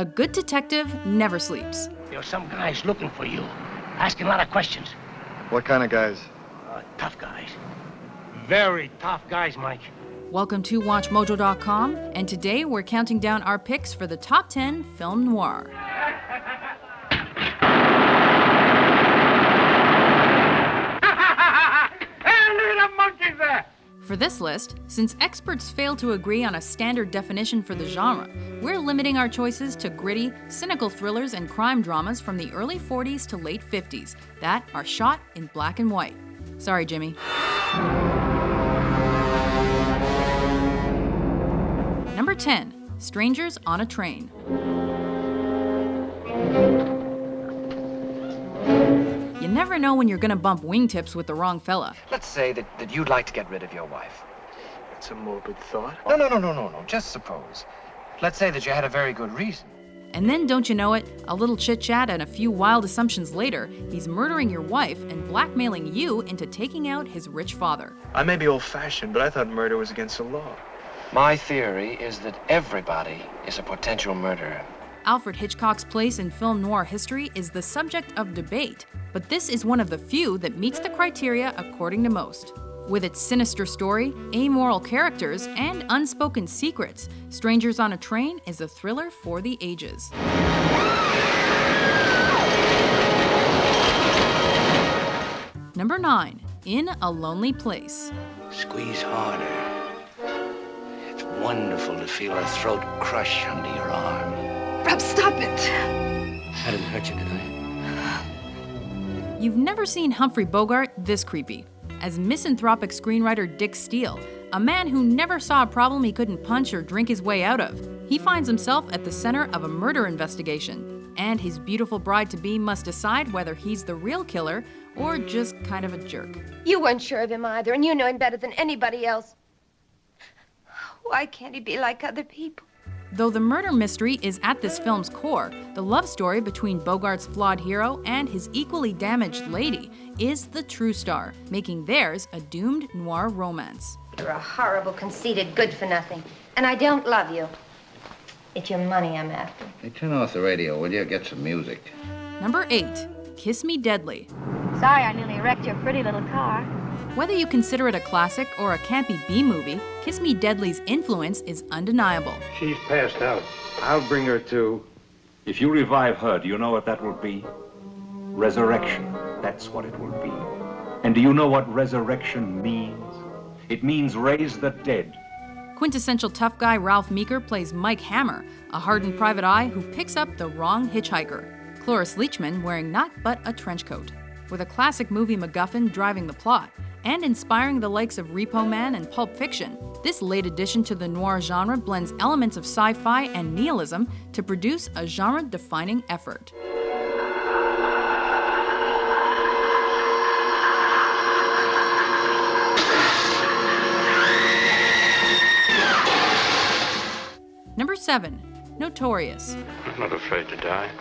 A good detective never sleeps. Some guys looking for you, asking a lot of questions. What kind of guys? Tough guys. Very tough guys, Mike. Welcome to WatchMojo.com, and today we're counting down our picks for the top 10 film noir. For this list, since experts fail to agree on a standard definition for the genre, we're limiting our choices to gritty, cynical thrillers and crime dramas from the early 40s to late 50s that are shot in black and white. Sorry, Jimmy. Number 10, Strangers on a Train. You never know when you're gonna bump wingtips with the wrong fella. Let's say that you'd like to get rid of your wife. It's a morbid thought. No. Just suppose. Let's say that you had a very good reason. And then, don't you know it, a little chit-chat and a few wild assumptions later, he's murdering your wife and blackmailing you into taking out his rich father. I may be old-fashioned, but I thought murder was against the law. My theory is that everybody is a potential murderer. Alfred Hitchcock's place in film noir history is the subject of debate, but this is one of the few that meets the criteria according to most. With its sinister story, amoral characters, and unspoken secrets, Strangers on a Train is a thriller for the ages. Number 9, In a Lonely Place. Squeeze harder. It's wonderful to feel her throat crush under your arm. Rob, stop it! I didn't hurt you, did I? You've never seen Humphrey Bogart this creepy. As misanthropic screenwriter Dick Steele, a man who never saw a problem he couldn't punch or drink his way out of, he finds himself at the center of a murder investigation, and his beautiful bride-to-be must decide whether he's the real killer or just kind of a jerk. You weren't sure of him either, and you know him better than anybody else. Why can't he be like other people? Though the murder mystery is at this film's core, the love story between Bogart's flawed hero and his equally damaged lady is the true star, making theirs a doomed noir romance. You're a horrible, conceited, good-for-nothing, and I don't love you. It's your money I'm after. Hey, turn off the radio, will you? Get some music. Number 8, Kiss Me Deadly. Sorry, I nearly wrecked your pretty little car. Whether you consider it a classic or a campy B-movie, Kiss Me Deadly's influence is undeniable. She's passed out. I'll bring her to. If you revive her, do you know what that will be? Resurrection. That's what it will be. And do you know what resurrection means? It means raise the dead. Quintessential tough guy Ralph Meeker plays Mike Hammer, a hardened private eye who picks up the wrong hitchhiker. Cloris Leachman wearing not but a trench coat. With a classic movie MacGuffin driving the plot, and inspiring the likes of Repo Man and Pulp Fiction, this late addition to the noir genre blends elements of sci-fi and nihilism to produce a genre-defining effort. Number 7, Notorious. I'm not afraid to die.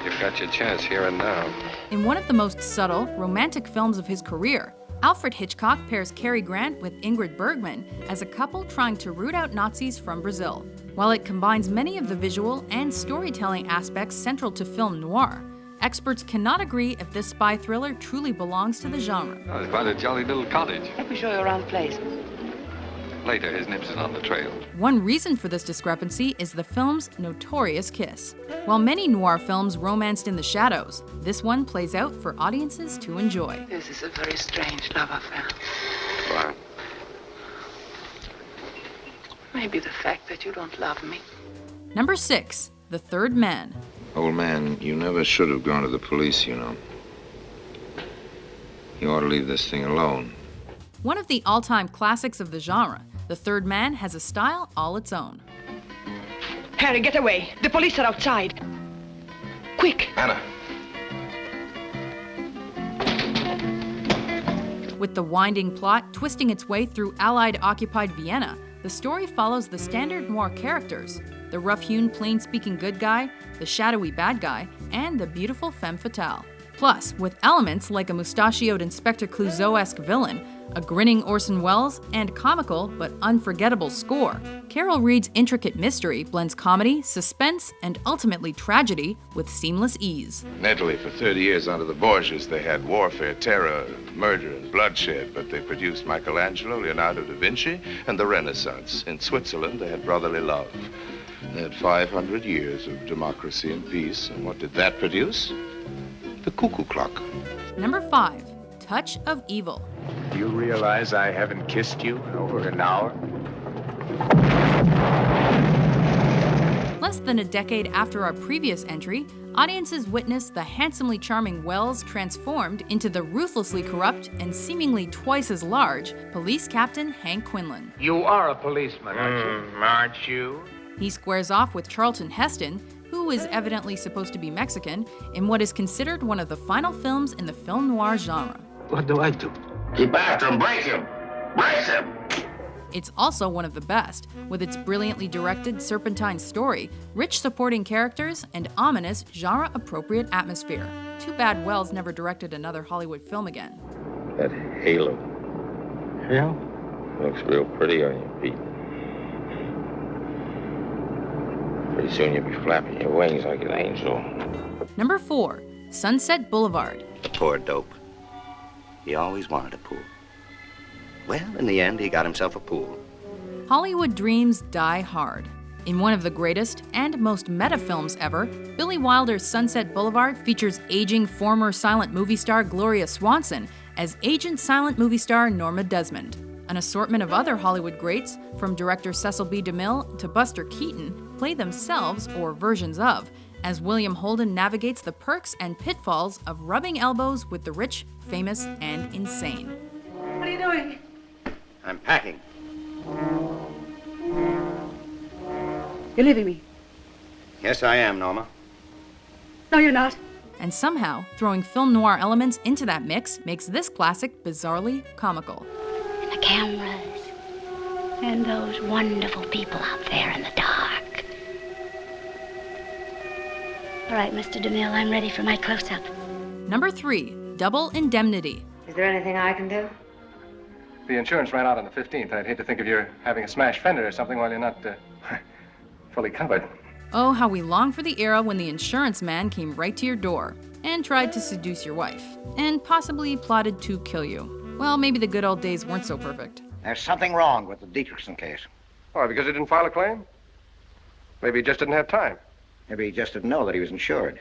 You've got your chance here and now. In one of the most subtle, romantic films of his career, Alfred Hitchcock pairs Cary Grant with Ingrid Bergman as a couple trying to root out Nazis from Brazil. While it combines many of the visual and storytelling aspects central to film noir, experts cannot agree if this spy thriller truly belongs to the genre. Oh, it's quite a jolly little cottage. Let me show you around the place. Later, his nips is on the trail. One reason for this discrepancy is the film's notorious kiss. While many noir films romanced in the shadows, this one plays out for audiences to enjoy. This is a very strange love affair. Why? Maybe the fact that you don't love me. Number 6, The Third Man. Old man, you never should have gone to the police, you know. You ought to leave this thing alone. One of the all-time classics of the genre, The Third Man has a style all its own. Harry, get away. The police are outside. Quick. Anna. With the winding plot twisting its way through Allied-occupied Vienna, the story follows the standard noir characters, the rough-hewn, plain-speaking good guy, the shadowy bad guy, and the beautiful femme fatale. Plus, with elements like a mustachioed Inspector Clouseau-esque villain, a grinning Orson Welles, and comical but unforgettable score, Carol Reed's intricate mystery blends comedy, suspense, and ultimately tragedy with seamless ease. In Italy, for 30 years under the Borgias, they had warfare, terror, murder, and bloodshed, but they produced Michelangelo, Leonardo da Vinci, and the Renaissance. In Switzerland, they had brotherly love. They had 500 years of democracy and peace, and what did that produce? The cuckoo clock. Number 5. Touch of Evil. Do you realize I haven't kissed you in over an hour? Less than a decade after our previous entry, audiences witnessed the handsomely charming Wells transformed into the ruthlessly corrupt and seemingly twice as large police captain Hank Quinlan. You are a policeman, aren't you? He squares off with Charlton Heston, who is evidently supposed to be Mexican, in what is considered one of the final films in the film noir genre. What do I do? Keep after him, break him! Brace him! It's also one of the best, with its brilliantly directed serpentine story, rich supporting characters, and ominous, genre-appropriate atmosphere. Too bad Wells never directed another Hollywood film again. That halo Yeah? looks real pretty on you, Pete. Pretty soon you'll be flapping your wings like an angel. Number 4. Sunset Boulevard. The poor dope. He always wanted a pool. Well, in the end, he got himself a pool. Hollywood dreams die hard. In one of the greatest and most meta films ever, Billy Wilder's Sunset Boulevard features aging former silent movie star Gloria Swanson as agent silent movie star Norma Desmond. An assortment of other Hollywood greats, from director Cecil B. DeMille to Buster Keaton, play themselves or versions of, as William Holden navigates the perks and pitfalls of rubbing elbows with the rich, famous, and insane. What are you doing? I'm packing. You're leaving me. Yes, I am, Norma. No, you're not. And somehow, throwing film noir elements into that mix makes this classic bizarrely comical. And the cameras, and those wonderful people out there in the dark. All right, Mr. DeMille, I'm ready for my close-up. Number 3. Double Indemnity. Is there anything I can do? The insurance ran out on the 15th. I'd hate to think of you having a smashed fender or something while you're not fully covered. Oh, how we long for the era when the insurance man came right to your door and tried to seduce your wife, and possibly plotted to kill you. Well, maybe the good old days weren't so perfect. There's something wrong with the Dietrichson case. Why, because he didn't file a claim? Maybe he just didn't have time. Maybe he just didn't know that he was insured.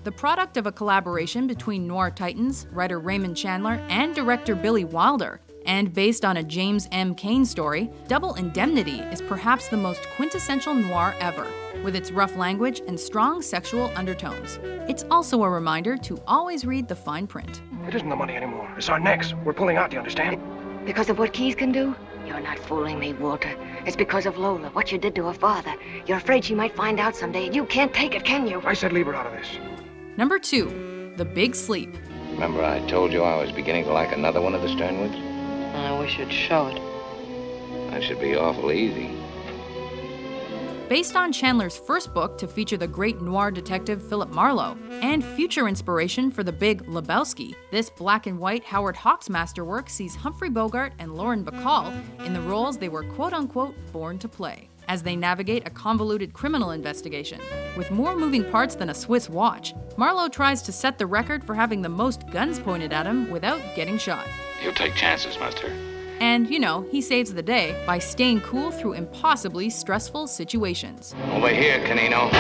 The product of a collaboration between noir titans, writer Raymond Chandler, and director Billy Wilder, and based on a James M. Cain story, Double Indemnity is perhaps the most quintessential noir ever, with its rough language and strong sexual undertones. It's also a reminder to always read the fine print. It isn't the money anymore. It's our necks. We're pulling out, do you understand? Because of what Keys can do? You're not fooling me, Walter. It's because of Lola, what you did to her father. You're afraid she might find out someday, and you can't take it, can you? I said leave her out of this. Number 2. The Big Sleep. Remember I told you I was beginning to like another one of the Sternwoods? I wish you'd show it. That should be awful easy. Based on Chandler's first book to feature the great noir detective Philip Marlowe, and future inspiration for the big Lebowski, this black and white Howard Hawks masterwork sees Humphrey Bogart and Lauren Bacall in the roles they were quote-unquote born to play, as they navigate a convoluted criminal investigation. With more moving parts than a Swiss watch, Marlowe tries to set the record for having the most guns pointed at him without getting shot. You take chances, mister. And, he saves the day by staying cool through impossibly stressful situations. Over here, Canino.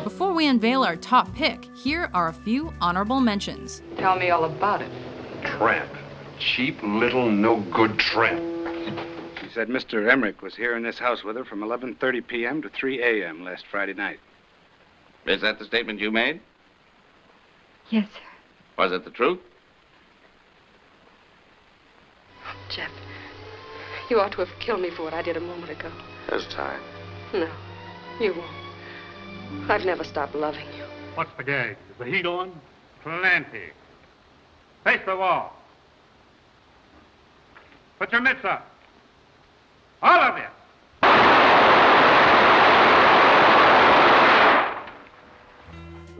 Before we unveil our top pick, here are a few honorable mentions. Tell me all about it. Tramp. Cheap, little, no-good tramp. She said Mr. Emmerich was here in this house with her from 11:30 p.m. to 3 a.m. last Friday night. Is that the statement you made? Yes, sir. Was it the truth? Jeff, you ought to have killed me for what I did a moment ago. There's time. No, you won't. I've never stopped loving you. What's the gag? Is the heat on? Plenty. Face the wall. Put your mitts up. All of you.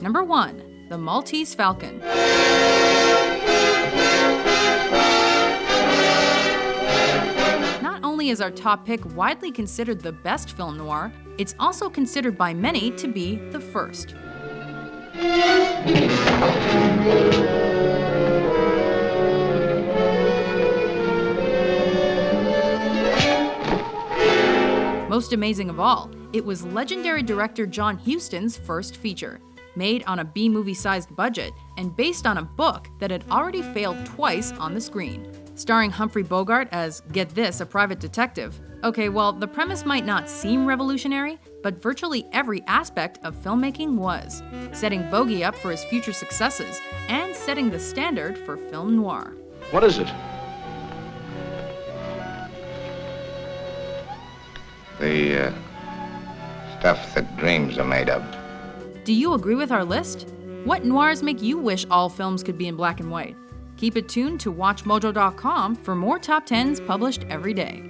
Number 1. The Maltese Falcon. Not only is our top pick widely considered the best film noir, it's also considered by many to be the first. Most amazing of all, it was legendary director John Huston's first feature, made on a B-movie-sized budget and based on a book that had already failed twice on the screen. Starring Humphrey Bogart as, get this, a private detective. Okay, well, the premise might not seem revolutionary, but virtually every aspect of filmmaking was, setting Bogey up for his future successes and setting the standard for film noir. What is it? The stuff that dreams are made of. Do you agree with our list? What noirs make you wish all films could be in black and white? Keep it tuned to WatchMojo.com for more top 10s published every day.